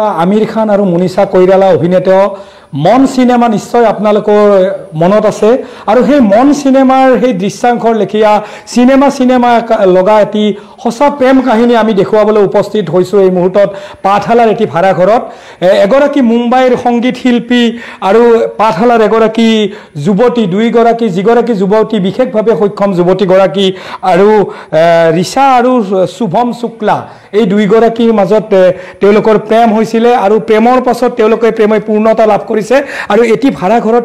থকা আমিৰ খান আৰু মনীষা কৈৰালা অভিনীত মন সিনেমা নিশ্চয় আপোনালোকৰ মনত আছে আৰু সেই মন সিনেমাৰ সেই দৃশ্যাংশৰ লেখিয়া সিনেমা লগা এটি সঁচা প্ৰেম কাহিনী আমি দেখুৱাবলৈ উপস্থিত হৈছোঁ এই মুহূৰ্তত পাঠশালাৰ এটি ভাড়াঘৰত এগৰাকী মুম্বাইৰ সংগীত শিল্পী আৰু পাঠশালাৰ এগৰাকী যুৱতী যিগৰাকী যুৱতী বিশেষভাৱে সক্ষম যুৱতীগৰাকী আৰু ৰিচা আৰু শুভম শুক্লা এই দুইগৰাকীৰ মাজত তেওঁলোকৰ প্ৰেম হৈছিলে আৰু প্ৰেমৰ পাছত তেওঁলোকে প্ৰেমে পূৰ্ণতা লাভ কৰিছে আৰু এটি ভাড়াঘৰত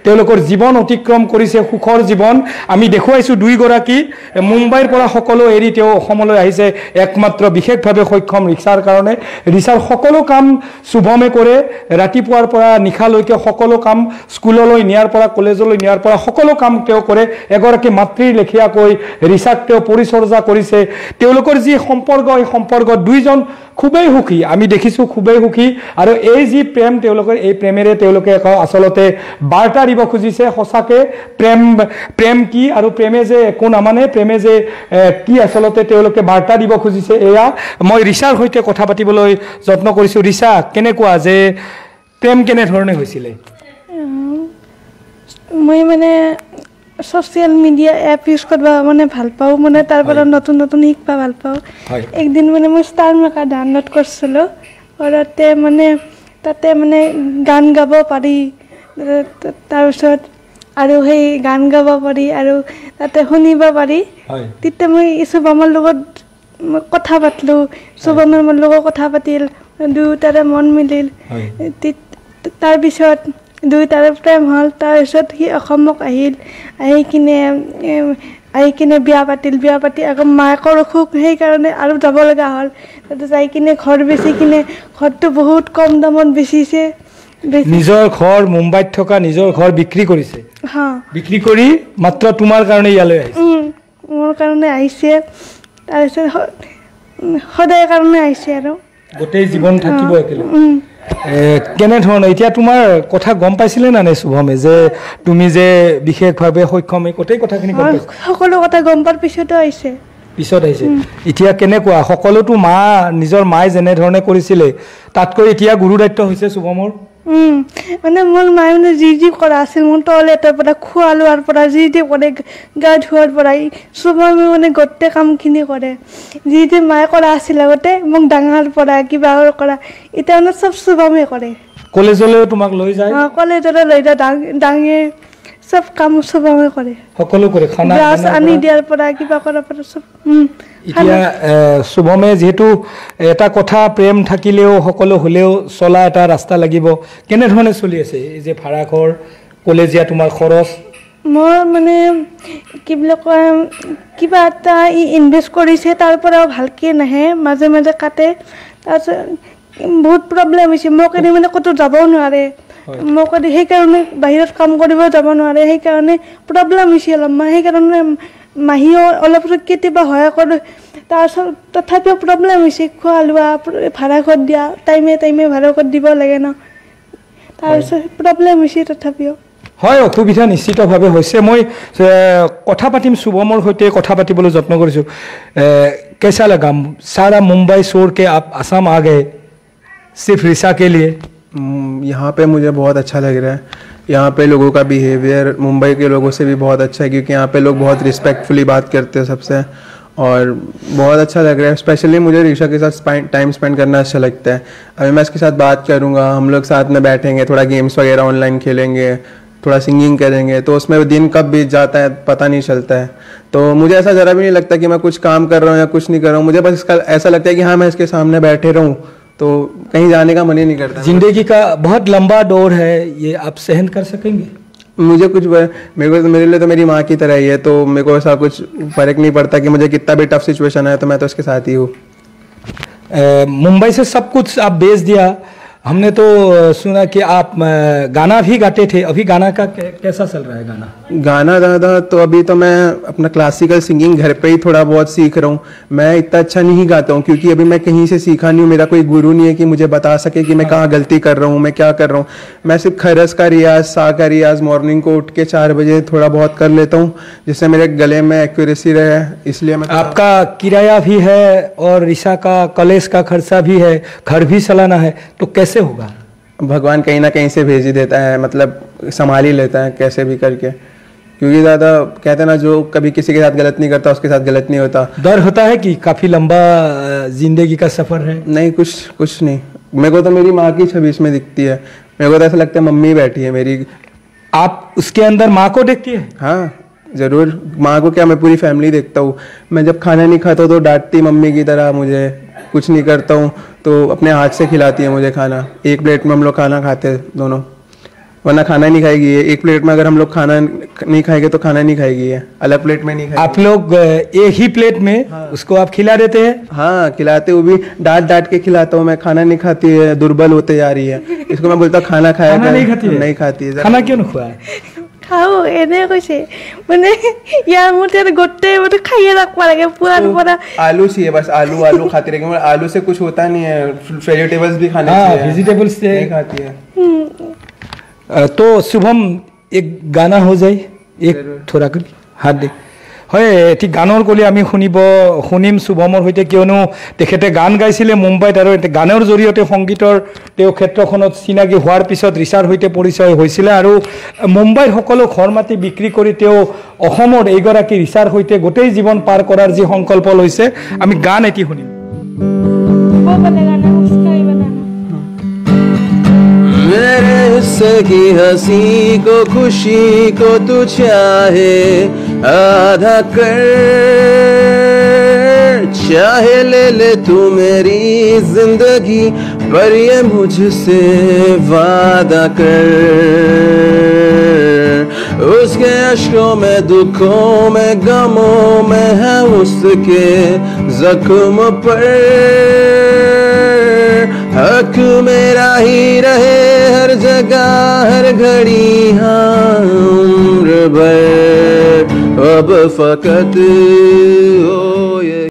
তেওঁলোকৰ জীৱন অতিক্ৰম কৰিছে সুখৰ জীৱন আমি দেখুৱাইছোঁ দুইগৰাকী মুম্বাইৰ পৰা সকলো এৰি তেওঁ অসমলৈ আহিছে একমাত্ৰ বিশেষভাৱে সক্ষম ৰিক্সাৰ কাৰণে ৰিক্সাৰ সকলো কাম শুভমে কৰে ৰাতিপুৱাৰ পৰা নিশালৈকে সকলো কাম স্কুললৈ নিয়াৰ পৰা কলেজলৈ নিয়াৰ পৰা সকলো কাম তেওঁ কৰে এগৰাকী মাতৃৰ লেখিয়াকৈ ৰিক্সাক তেওঁ পৰিচৰ্যা কৰিছে তেওঁলোকৰ যি সম্পৰ্ক এই সম্পৰ্ক দুইজন খুবেই সুখী আমি দেখিছোঁ খুবেই সুখী আৰু এই যি প্ৰেম তেওঁলোকৰ এই প্ৰেমেৰে তেওঁলোকে আচলতে বাৰ্তা দিব খুজিছে সঁচাকে প্ৰেম কি আৰু প্ৰেমে যে একো নামানে প্ৰেমে যে কি আচলতে তেওঁলোকে বাৰ্তা দিব খুজিছে এয়া মই ৰিচাৰ সৈতে কথা পাতিবলৈ যত্ন কৰিছোঁ ৰিচা কেনেকুৱা যে প্ৰেম কেনেধৰণে হৈছিলে মই মানে সোশ্যাল মিডিয়া এপ ইউজ কৰবা মানে ভাল পাও মানে তাৰ পৰা নতুন নতুন শিকবা ভাল পাও একদিন মানে মই স্টাৰ মেকাৰ ডাউনলোড কৰছিলো ওৰাতে মানে তাতে মানে গান গাব পাৰি তাৰপিছত আৰু সেই গান গাব পাৰি আৰু তাতে শুনিব পাৰি তেতিয়া মই শুভমৰ লগত কথা পাতলো শুভমৰ লগত কথা পাতিল দুটাৰে মন মিলিল তাৰপিছত দুইটাৰে প্ৰেম হ'ল তাৰপিছত সি অসমক আহি কিনে বিয়া পাতি আকৌ মাকৰ অসুখ সেইকাৰণে আৰু যাব লগা হ'ল তাতে যাই কিনে ঘৰ বেচি কিনে ঘৰটো বহুত কম দামত বেচিছে নিজৰ ঘৰ মুম্বাইত থকা নিজৰ ঘৰ বিক্ৰী কৰিছে বিক্ৰী কৰি মাত্ৰ তোমাৰ কাৰণে ইয়ালৈ আহিছে মোৰ কাৰণে আহিছে তাৰপিছত সদায় কাৰণে আহিছে আৰু গোটেই জীৱন থাকিব একেলগে কেনেধৰণে এতিয়া তোমাৰ কথা গম পাইছিলে না নে শুভমে যে তুমি যে বিশেষভাৱে সক্ষম এই গোটেই কথাখিনি গম পাইছে সকলো কথা গম পাৰ পিছতো আহিছে এতিয়া কেনেকুৱা সকলোতো নিজৰ মায়ে যেনেধৰণে কৰিছিলে তাতকৈ এতিয়া গুৰু দায়িত্ব হৈছে শুভমৰ মানে মোৰ মায়ে মানে যি কৰা আছিল মোৰ টয়লেটৰ পৰা খোৱা লোৱাৰ পৰা যি কৰে গা ধোৱাৰ পৰা শুভমে মানে গোটেই কামখিনি কৰে যি মায়ে কৰা আছিল আগতে মোক ডাঙৰ পৰা কিবা কৰা এতিয়া মানে চব শুভমে কৰে কলেজলৈ তোমাক লৈ যায় কলেজলৈ লৈ যায় ডাঙে সব কাম শুভমে কৰে সকলো কৰে খানা আনি দিয়াৰ পৰা কিবা কৰাৰ পৰা সব এতিয়া শুভমে যেহেতু এটা কথা প্ৰেম থাকিলেও সকলো হলেও চলা এটা ৰাস্তা লাগিব কেনেধৰণে চলি আছে এই যে ভাড়াঘৰ কলেজীয়া তোমাৰ খৰচ মোৰ মানে কি বুলি কয় কিবা এটা ইনভেষ্ট কৰিছে তাৰ পৰাও ভালকে নাহে মাজে মাজে কাটে তাৰপিছত বহুত প্ৰব্লেম হৈছে মোক এনে মানে ক'তো যাবও নোৱাৰে মোক সেইকাৰণে বাহিৰত কাম কৰিব যাব নোৱাৰে সেইকাৰণে প্ৰব্লেম হৈছে অলপমান সেইকাৰণে মাহিও অলপ কেতিয়াবা সহায় কৰোঁ তাৰপিছত তথাপিও প্ৰব্লেম হৈছে খোৱা লোৱা ভাড়াঘৰ দিয়া টাইমে ভাড়াঘৰ দিব লাগে ন তাৰপিছত প্ৰব্লেম হৈছে তথাপিও হয় অসুবিধা নিশ্চিতভাৱে হৈছে মই কথা পাতিম শুভমৰ সৈতে কথা পাতিবলৈ যত্ন কৰিছোঁ कैसा लगा सारा मुंबई छोड़ के आप असम आ गए सिर्फ रिसा के लिए यहाँ पे मुझे बहुत अच्छा लग रहा है यहाँ पे लोगों का बिहेवियर मुंबई के लोगों से भी बहुत अच्छा है क्योंकि यहाँ पे लोग बहुत रिस्पेक्टफुली बात करते हैं सबसे और बहुत अच्छा लग रहा है स्पेशली मुझे ऋषा के साथ टाइम स्पेंड करना अच्छा लगता है अभी मैं इसके साथ बात करूँगा हम लोग साथ में बैठेंगे थोड़ा गेम्स वगैरह ऑनलाइन खेलेंगे थोड़ा सिंगिंग करेंगे तो उसमें दिन कब बीत जाता है पता नहीं चलता है तो मुझे ऐसा ज़रा भी नहीं लगता कि मैं कुछ काम कर रहा हूँ या कुछ नहीं कर रहा हूँ मुझे बस इसका ऐसा लगता है कि हाँ मैं इसके सामने बैठे रहूँ तो कहीं जाने का मन ही नहीं करता जिंदगी का बहुत लंबा दौर है ये आप सहन कर सकेंगे मुझे कुछ मेरे लिए तो मेरी माँ की तरह ही है तो मेरे को ऐसा कुछ फ़र्क नहीं पड़ता कि मुझे कितना भी टफ सिचुएशन है तो मैं तो उसके साथ ही हूँ मुंबई से सब कुछ आप बेच दिया हमने तो सुना कि आप गाना भी गाते थे अभी गाना का कैसा चल रहा है गाना गाना दादा तो अभी तो मैं अपना क्लासिकल सिंगिंग घर पे ही थोड़ा बहुत सीख रहा हूँ। मैं इतना अच्छा नहीं गाता हूँ क्योंकि अभी मैं कहीं से सीखा नहीं हूँ। मेरा कोई गुरु नहीं है कि मुझे बता सके कि मैं कहाँ गलती कर रहा हूँ, मैं क्या कर रहा हूँ। मैं सिर्फ खरस का रियाज, सा का रियाज मॉर्निंग को उठ के 4 बजे थोड़ा बहुत कर लेता हूँ, जिससे मेरे गले में एक्यूरेसी रहे। इसलिए मैं आपका किराया भी है और ऋषा का कॉलेज का खर्चा भी है, घर भी चलाना है, तो कैसे होगा? भगवान कहीं ना कहीं से भेज ही देता है, मतलब संभाल ही लेता है कैसे भी करके। क्योंकि ज़्यादा कहते हैं ना, जो कभी किसी के साथ गलत नहीं करता उसके साथ गलत नहीं होता। डर होता है कि काफ़ी लंबा जिंदगी का सफ़र है? नहीं, कुछ नहीं। मेरे को तो मेरी माँ की छवि इसमें दिखती है। मेरे को तो ऐसा लगता है मम्मी बैठी है मेरी। आप उसके अंदर माँ को देखती है? हाँ ज़रूर। माँ को क्या, मैं पूरी फैमिली देखता हूँ। मैं जब खाना नहीं खाता तो डांटती मम्मी की तरह मुझे, कुछ नहीं करता हूँ तो अपने हाथ से खिलाती है मुझे खाना। एक प्लेट में हम लोग खाना खाते हैं दोनों, वरना खाना नहीं खाएगी ये। एक प्लेट में अगर हम लोग खाना नहीं खाएंगे तो खाना नहीं खाएगी ये, अलग प्लेट में नहीं खाएगी। आप लोग एक ही प्लेट में उसको आप खिला देते हैं? हाँ खिलाते, वो भी डांट के खिलाता हूँ मैं। खाना नहीं खाती है, दुर्बल होते जा रही है। इसको मैं बोलता खाना खाया कर। नहीं खाती है। खाना क्यों नहीं खुआ? খাওঁ এনে কৈছে মানে ইয়াৰ মতে গোটেই মানে খাইয়ে ৰাখবা লাগে পুৰা পুৰা। आलू चाहिए बस, आलू आलू खाती रहेगी। आलू से कुछ होता नहीं है, वेजिटेबल्स भी खाने चाहिए। वेजिटेबल्स से खाती है। तो शुभम एक गाना हो जाए, एक थोड़ा कर हाथ दे। হয় এটি গানৰ কলি আমি শুনিম শুভমৰ সৈতে, কিয়নো তেখেতে গান গাইছিলে মুম্বাইত আৰু গানৰ জৰিয়তে সংগীতৰ তেওঁ ক্ষেত্ৰখনত চিনাকি হোৱাৰ পিছত ঋষাৰ সৈতে পৰিচয় হৈছিলে আৰু মুম্বাইৰ সকলো ঘৰ মাটি বিক্ৰী কৰি তেওঁ অসমৰ এইগৰাকী ঋষাৰ সৈতে গোটেই জীৱন পাৰ কৰাৰ যি সংকল্প লৈছে, আমি গান এটি শুনিম। मेरे हिस्से की हंसी को, खुशी को तू चाहे आधा कर, चाहे ले तू मेरी जिंदगी, पर ये मुझसे वादा कर। उसके अश्कों में, दुखों में, गमों में है उसके जख्म पर हक मेरा ही रहे हर जगह हर घड़ी, हाँ उम्र भर अब फकत हो